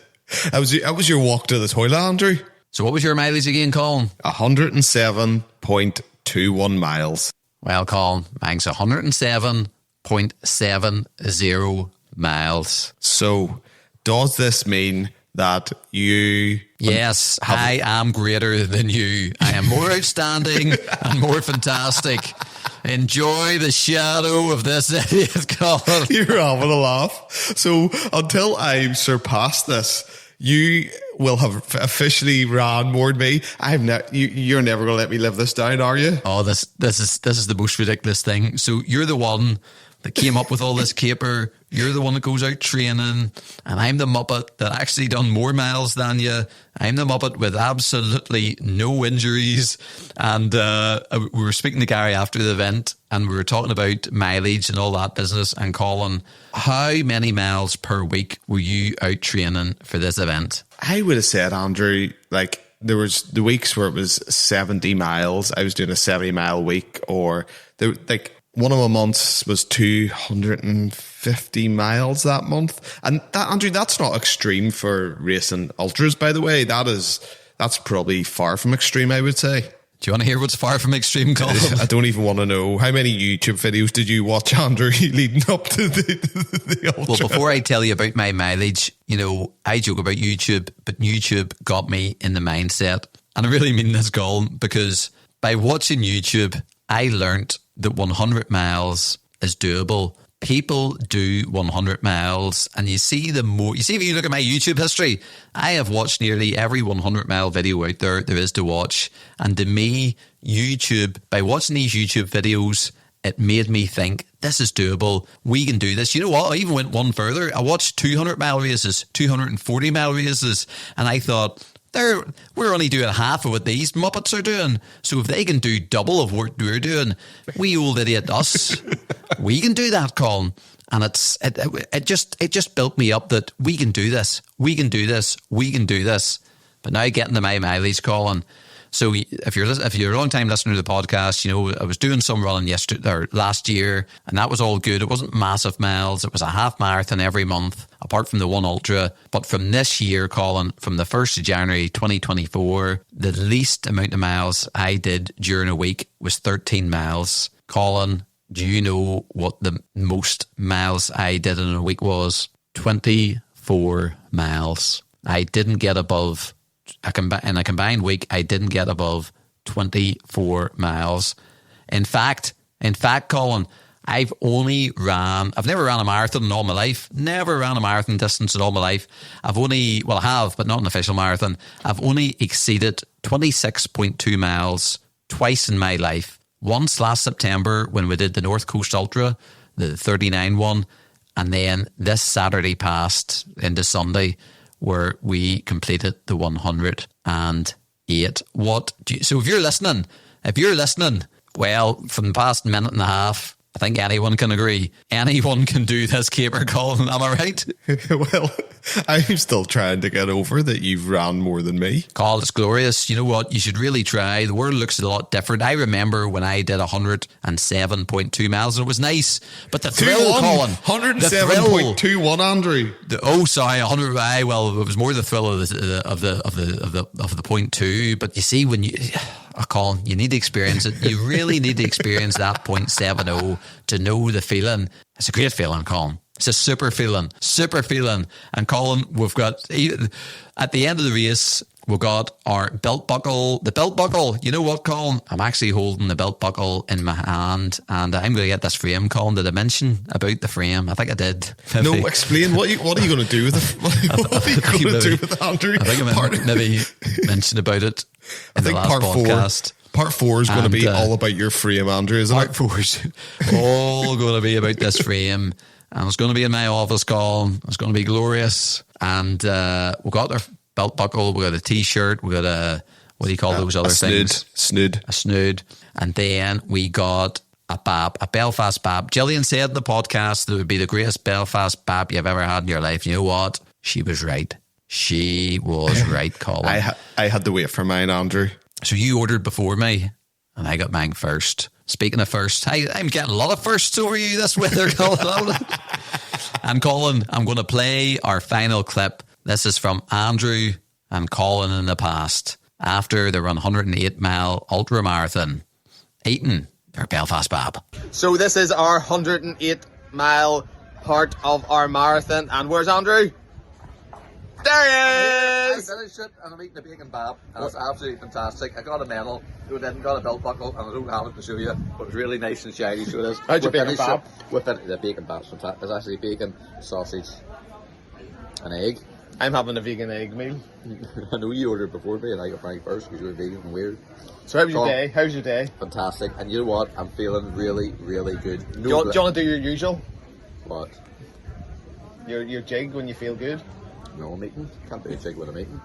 That was your walk to the toilet, Andrew. So what was your mileage again, Colin? 107.21 miles. Well, Colin, mine's 107.70 miles. So does this mean that you... Yes, I am greater than you. I am more outstanding and more fantastic. Enjoy the shadow of this idiot, Colin. You're having a laugh. So until I surpass this, you will have officially ran more than me. You're never going to let me live this down, are you? Oh, this is the most ridiculous thing. So you're the one that came up with all this caper. You're the one that goes out training, and I'm the muppet that actually done more miles than you. I'm the muppet with absolutely no injuries. And we were speaking to Gary after the event, and we were talking about mileage and all that business. And Colin, how many miles per week were you out training for this event? I would have said, Andrew, like there was the weeks where it was 70 miles. I was doing a 70-mile week, or one of my months was 250 miles that month. And that, Andrew, that's not extreme for racing ultras, by the way. That's probably far from extreme, I would say. Do you want to hear what's far from extreme, Colin? I don't even want to know. How many YouTube videos did you watch, Andrew, leading up to the ultra? Well, before I tell you about my mileage, I joke about YouTube, but YouTube got me in the mindset. And I really mean this, Colin, because by watching YouTube, I learnt that 100 miles is doable. People do 100 miles, and you see if you look at my YouTube history, I have watched nearly every 100-mile video out there is to watch. And to me, YouTube, by watching these YouTube videos, it made me think, this is doable. We can do this. You know what? I even went one further. I watched 200-mile races, 240-mile races, and I thought, we're only doing half of what these Muppets are doing. So if they can do double of what we're doing, we old idiot us, we can do that, Colin. And it just built me up that we can do this, we can do this, we can do this. But now getting to my mileage, Colin. So if you're a long time listener to the podcast, I was doing some running last year, and that was all good. It wasn't massive miles. It was a half marathon every month, apart from the one ultra. But from this year, Colin, from the 1st of January 2024, the least amount of miles I did during a week was 13 miles. Colin, do you know what the most miles I did in a week was? 24 miles. I didn't get above... in a combined week, I didn't get above 24 miles. In fact, Colin, I've never ran a marathon in all my life. Never ran a marathon distance in all my life. I have, but not an official marathon. I've only exceeded 26.2 miles twice in my life. Once last September when we did the North Coast Ultra, the 39 one, and then this Saturday past into Sunday, where we completed the 108. So if you're listening, well, from the past minute and a half, I think anyone can agree. Anyone can do this caper, Colin. Am I right? Well, I'm still trying to get over that you've ran more than me. Colin, it's glorious. You know what? You should really try. The world looks a lot different. I remember when I did 107.2 miles, and it was nice. But the thrill, Colin. 107.21, Andrew. 100. Well, it was more the thrill of the 0.2. But you see, when you... Colin, you need to experience it. You really need to experience that 0.70 to know the feeling. It's a great feeling, Colin. It's a super feeling. And Colin, we've got, at the end of the race, we've got our belt buckle. The belt buckle, you know what, Colin? I'm actually holding the belt buckle in my hand, and I'm going to get this frame, Colin. Did I mention about the frame? I think I did. No, explain. What are you going to do with it? What are you going to do with it, Andrew? I think I maybe mentioned about it in the last podcast. Part 4 is going to be all about your frame, Andrew, isn't part it? Part 4 is all going to be about this frame. And it's going to be in my office, Colin. It's going to be glorious. And we got our belt buckle, we got a t-shirt, we got a, what do you call those other things? Snood. A snood. And then we got a bab, a Belfast bab. Gillian said in the podcast that it would be the greatest Belfast bab you've ever had in your life. You know what? She was right. She was right, Colin. I had to wait for mine, Andrew. So you ordered before me, and I got mine first. Speaking of first, I'm getting a lot of firsts over you this weather, Colin. And Colin, I'm going to play our final clip. This is from Andrew and Colin in the past, after they run 108-mile ultramarathon, eating their Belfast Bab. So this is our 108-mile part of our marathon. And where's Andrew? There he I is! finished it and I'm eating a bacon bab and it's absolutely fantastic. I got a medal, I didn't got a belt buckle and I don't have it to show you, but it's really nice and shiny, so it is. How'd you We bacon finished bab? it with it. The bacon bab's fantastic. It's actually bacon, sausage, and egg. I'm having a vegan egg meal. I know you ordered before me and I got mine first because you were vegan and weird. So how's your Colin. day? How's your day? Fantastic. And you know what? I'm feeling really, really good. Do you want to do your usual? What? Your jig when you feel good? No, I'm eating. Can't do a jig when I'm eating.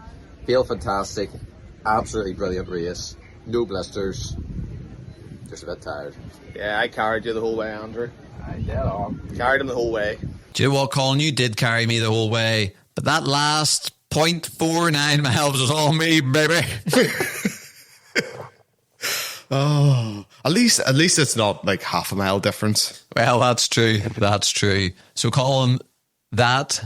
Feel fantastic. Absolutely brilliant race. No blisters. Just a bit tired. Yeah, I carried you the whole way, Andrew. Dead on. Carried him the whole way. Do you know what, Colin? You did carry me the whole way, but that last 0.49 miles was all me, baby. Oh, at least it's not like half a mile difference. Well, that's true. That's true. So, Colin, that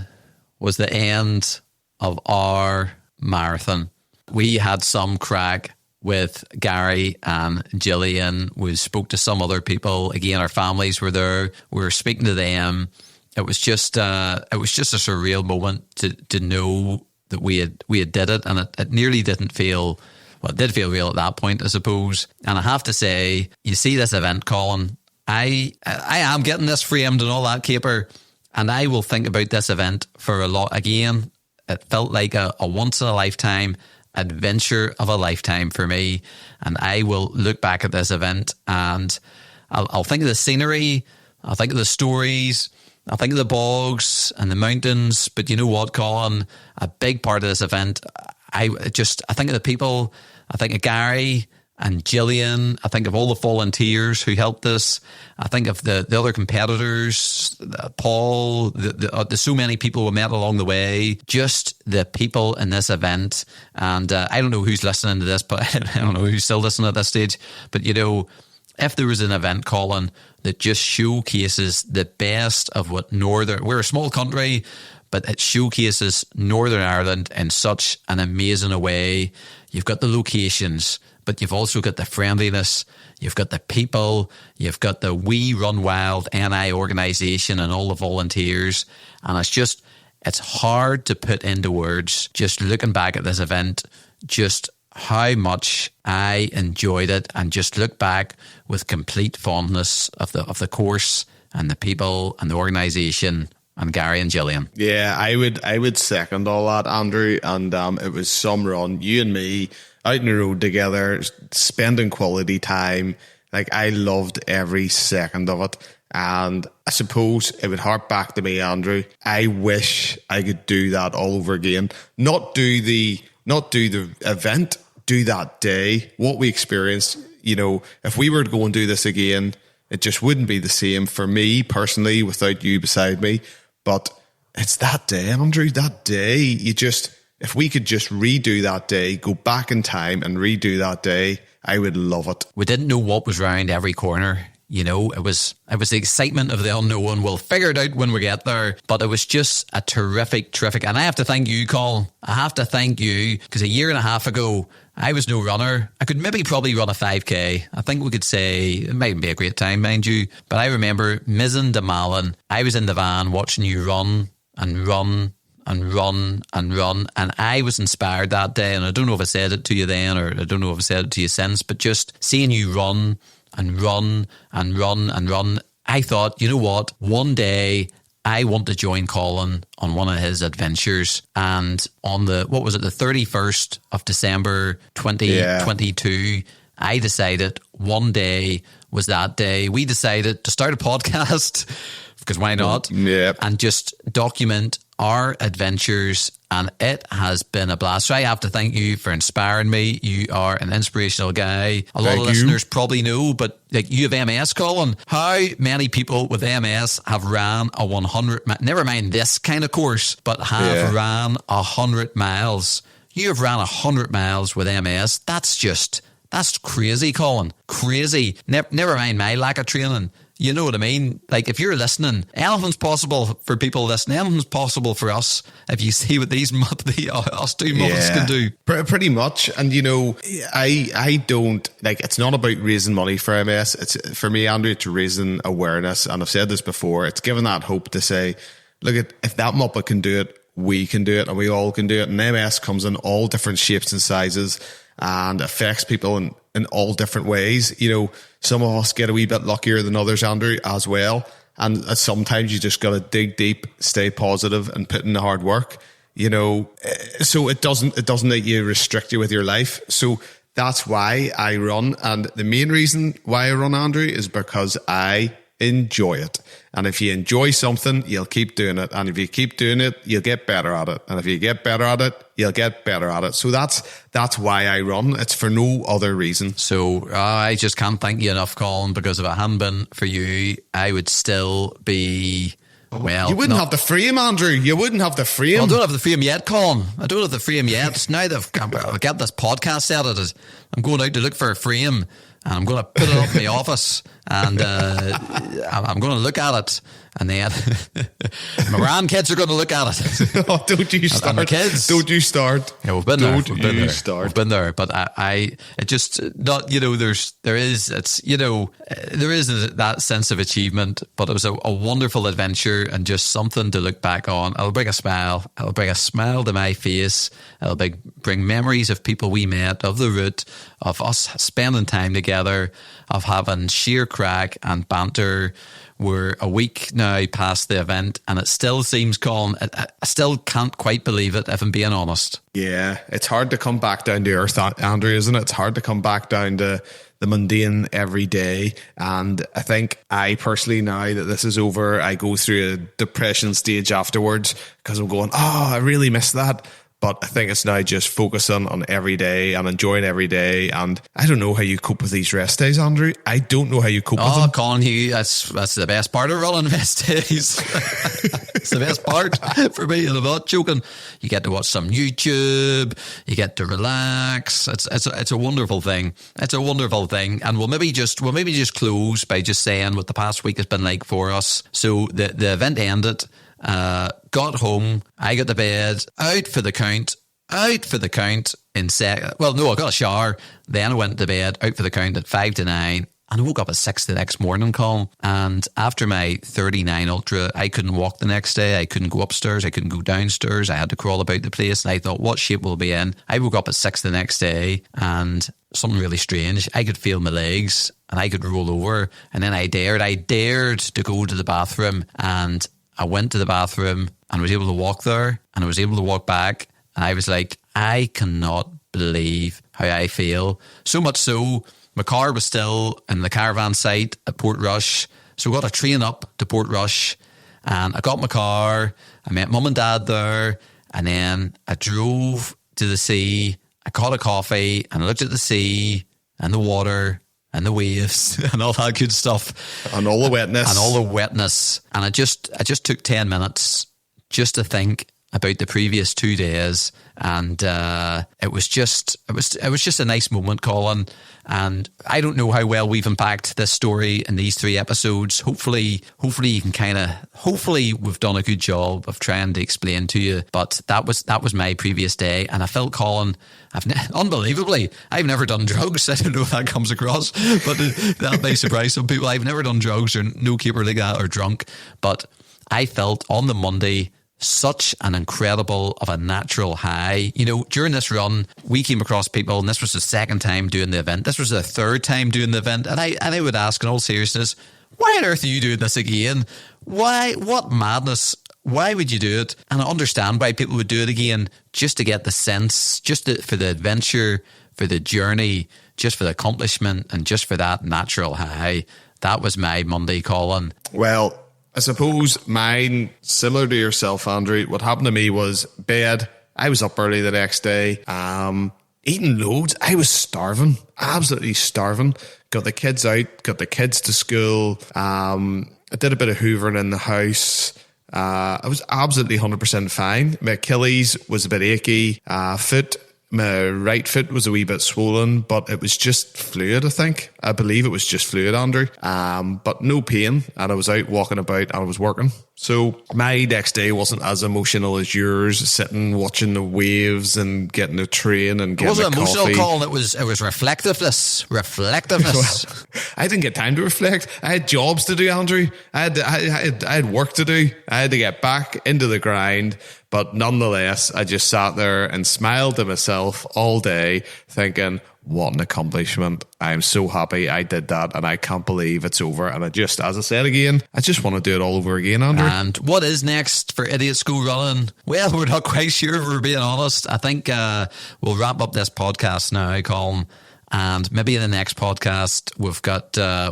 was the end of our marathon. We had some crack with Gary and Gillian. We spoke to some other people. Again, our families were there. We were speaking to them. It was just a surreal moment to know that we had did it, and it nearly didn't feel. Well, it did feel real at that point, I suppose. And I have to say, you see this event, Colin, I am getting this framed and all that caper, and I will think about this event for a lot. Again, it felt like a once-in-a-lifetime adventure of a lifetime for me, and I will look back at this event and I'll think of the scenery, I'll think of the stories, I'll think of the bogs and the mountains. But you know what, Colin? A big part of this event, I think of the people. I think of Gary and Gillian. I think of all the volunteers who helped us. I think of the other competitors, Paul, the so many people we met along the way, just the people in this event. And I don't know who's listening to this, but I don't know who's still listening at this stage. But, you know, if there was an event, Colin, that just showcases the best of what we're a small country, but it showcases Northern Ireland in such an amazing a way. You've got the locations, but you've also got the friendliness, you've got the people, you've got the We Run Wild NI organisation and all the volunteers. And it's hard to put into words, just looking back at this event, just how much I enjoyed it, and just look back with complete fondness of the course and the people and the organisation and Gary and Gillian. Yeah, I would second all that, Andrew. And it was some run, you and me out in the road together, spending quality time. Like, I loved every second of it. And I suppose it would hark back to me, Andrew. I wish I could do that all over again. Not do the event, do that day, what we experienced. You know, if we were to go and do this again, it just wouldn't be the same for me personally without you beside me. But it's that day, Andrew, that day. If we could just redo that day, go back in time and redo that day, I would love it. We didn't know what was round every corner. You know, it was the excitement of the unknown. We'll figure it out when we get there. But it was just a terrific. And I have to thank you, Colin. I have to thank you, because a year and a half ago, I was no runner. I could probably run a 5K. I think we could say it mightn't be a great time, mind you. But I remember Mizzen de Malin. I was in the van watching you run and run and run and run. And I was inspired that day. And I don't know if I said it to you then, or I don't know if I said it to you since, but just seeing you run and run and run and run, I thought, you know what? One day I want to join Colin on one of his adventures. And on the 31st of December 2022, I decided one day was that day. We decided to start a podcast, because why not? Yeah. And just document our adventures, and it has been a blast. So I have to thank you for inspiring me. You are an inspirational guy. A lot of listeners probably know, but like, you have MS, Colin. How many people with MS have ran a 100, never mind this kind of course, but have ran 100 miles? You have ran 100 miles with MS. That's crazy, Colin. Crazy. Never mind my lack of training. You know what I mean? Like, if you're listening, anything's possible for people listening. Anything's possible for us if you see what us two muppets can do. Pretty much. And, you know, I don't, like, it's not about raising money for MS. It's, for me, Andrew, it's raising awareness. And I've said this before, it's giving that hope to say, look, if that muppet can do it, we can do it, and we all can do it. And MS comes in all different shapes and sizes and affects people in all different ways. You know, some of us get a wee bit luckier than others, Andrew, as well. And sometimes you just got to dig deep, stay positive, and put in the hard work, you know, so it doesn't let you restrict you with your life. So that's why I run. And the main reason why I run, Andrew, is because I enjoy it. And if you enjoy something, you'll keep doing it. And if you keep doing it, you'll get better at it. And if you get better at it, you'll get better at it. So that's why I run. It's for no other reason. So I just can't thank you enough, Colin, because if it hadn't been for you, I would still be... Well, you wouldn't have the frame, Andrew. You wouldn't have the frame. Well, I don't have the frame yet, Colin. I don't have the frame yet. Now that I've got this podcast edited, I'm going out to look for a frame, and I'm going to put it up in the office, and I'm going to look at it, and then my grandkids are going to look at it. Oh, don't you start. And my kids. Don't you start. Yeah, we've been there. We've been there. But it just not, you know, there is that sense of achievement, but it was a wonderful adventure and just something to look back on. It'll bring a smile. It'll bring a smile to my face. It'll bring memories of people we met, of the route, of us spending time together, of having sheer crack and banter. We're a week now past the event, and it still seems, Colin, I still can't quite believe it, if I'm being honest. Yeah, it's hard to come back down to earth, Andrew, isn't it? It's hard to come back down to the mundane every day. And I think I personally, now that this is over, I go through a depression stage afterwards because I'm going, I really miss that. But I think it's now just focusing on every day and enjoying every day. And I don't know how you cope with these rest days, Andrew. I don't know how you cope with them. Colin, that's the best part of running rest days. It's the best part for me, and I'm not joking. You get to watch some YouTube. You get to relax. It's a wonderful thing. It's a wonderful thing. And we'll maybe just close by just saying what the past week has been like for us. So the event ended. Got home, I got to bed, out for the count in well, no, I got a shower, then I went to bed, out for the count at 5 to 9, and I woke up at 6 the next morning, Colin. And after my 39 Ultra, I couldn't walk the next day, I couldn't go upstairs, I couldn't go downstairs, I had to crawl about the place, and I thought, what shape will I be in? I woke up at 6 the next day, and something really strange, I could feel my legs, and I could roll over, and then I dared to go to the bathroom, and I went to the bathroom and was able to walk there, and I was able to walk back, and I was like, I cannot believe how I feel. So much so, my car was still in the caravan site at Portrush, so I got a train up to Portrush, and I got my car, I met Mum and Dad there, and then I drove to the sea, I caught a coffee, and I looked at the sea and the water and the waves and all that good stuff. And all the wetness. And I just took 10 minutes just to think about the previous 2 days. And it was just a nice moment, Colin. And I don't know how well we've unpacked this story in these 3 episodes. Hopefully you can hopefully we've done a good job of trying to explain to you. But that was my previous day. And I felt, Colin, unbelievably, I've never done drugs. I don't know if that comes across, but that may surprise some people. I've never done drugs or no keeper like that or drunk. But I felt on the Monday such an incredible of a natural high. You know, during this run, we came across people, and this was the 2nd time doing the event. This was the 3rd time doing the event. And I would ask in all seriousness, why on earth are you doing this again? Why? What madness? Why would you do it? And I understand why people would do it again, just to get the sense, for the adventure, for the journey, just for the accomplishment, and just for that natural high. That was my Monday, Colin. Well, I suppose mine, similar to yourself, Andrew, what happened to me was bed. I was up early the next day, eating loads. I was starving, absolutely starving. Got the kids out, got the kids to school. I did a bit of hoovering in the house. I was absolutely 100% fine. My Achilles was a bit achy. My right foot was a wee bit swollen, but it was just fluid, I think. I believe it was just fluid, Andrew. But no pain. And I was out walking about and I was working. So my next day wasn't as emotional as yours, sitting, watching the waves and getting a train and getting a coffee. It wasn't emotional, Colin. It was reflectiveness. Reflectiveness. Well, I didn't get time to reflect. I had jobs to do, Andrew. I had work to do. I had to get back into the grind. But nonetheless, I just sat there and smiled to myself all day thinking, what an accomplishment. I'm so happy I did that and I can't believe it's over. And as I said again, I just want to do it all over again, Andrew. And what is next for Idiots Go Running? Well, we're not quite sure, if we're being honest. I think we'll wrap up this podcast now, Colin. And maybe in the next podcast,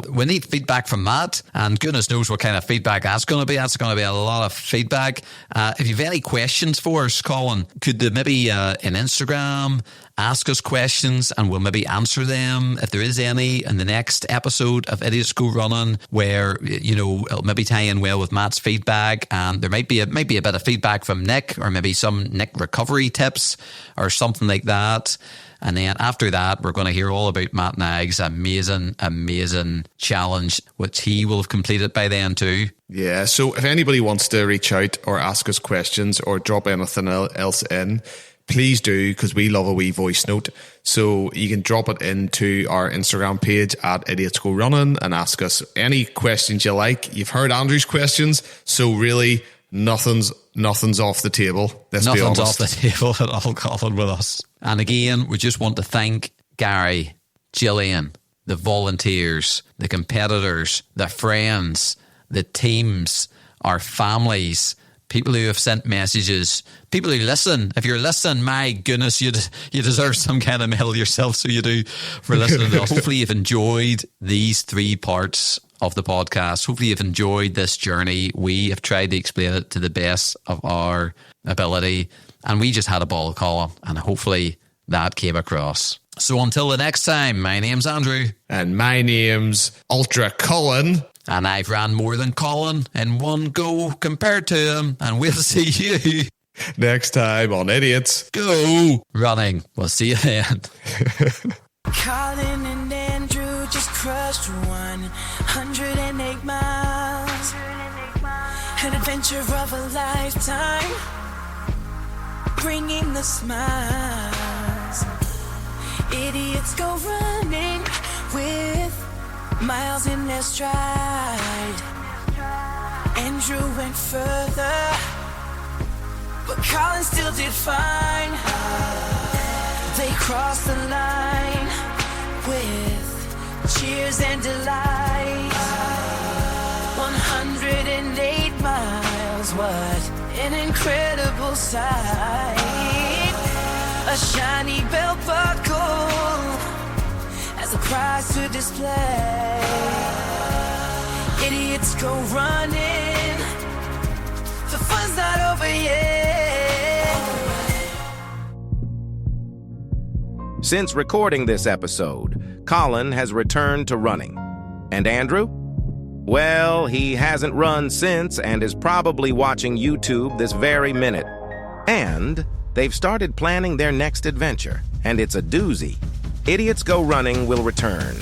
we need feedback from Matt, and goodness knows what kind of feedback that's going to be. That's going to be a lot of feedback. If you've any questions for us, Colin, could they maybe in Instagram ask us questions and we'll maybe answer them if there is any in the next episode of Idiots Go Running, where, it'll maybe tie in well with Matt's feedback, and there might be a bit of feedback from Nick, or maybe some Nick recovery tips or something like that. And then after that, we're going to hear all about Matt Nagg's amazing challenge, which he will have completed by then too. Yeah, so if anybody wants to reach out or ask us questions or drop anything else in, please do, because we love a wee voice note. So you can drop it into our Instagram page at Idiots Go Running and ask us any questions you like. You've heard Andrew's questions, so really nothing's off the table. Nothing's off the table at all, Colin, with us. And again, we just want to thank Gary, Gillian, the volunteers, the competitors, the friends, the teams, our families, people who have sent messages, people who listen. If you're listening, my goodness, you deserve some kind of medal yourself, so you do, for listening to us. Hopefully you've enjoyed these 3 parts of the podcast. Hopefully you've enjoyed this journey. We have tried to explain it to the best of our ability, and we just had a ball, Colin, and hopefully that came across. So until the next time, my name's Andrew. And my name's Ultra Colin. And I've ran more than Colin in one go compared to him. And we'll see you next time on Idiots Go Running. We'll see you then. Colin and Andrew just crushed 108 miles. An adventure of a lifetime, bringing the smiles. Idiots go running with miles in their stride. Andrew went further, but Colin still did fine. They crossed the line with cheers and delight. 108 miles, what an incredible sight. A shiny belt buckle as a prize to display. Idiots go running, the fun's not over yet. Since recording this episode, Colin has returned to running. And Andrew? Well, he hasn't run since and is probably watching YouTube this very minute. And they've started planning their next adventure, and it's a doozy. Idiots Go Running will return.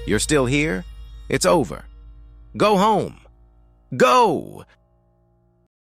You're still here? It's over. Go home. Go!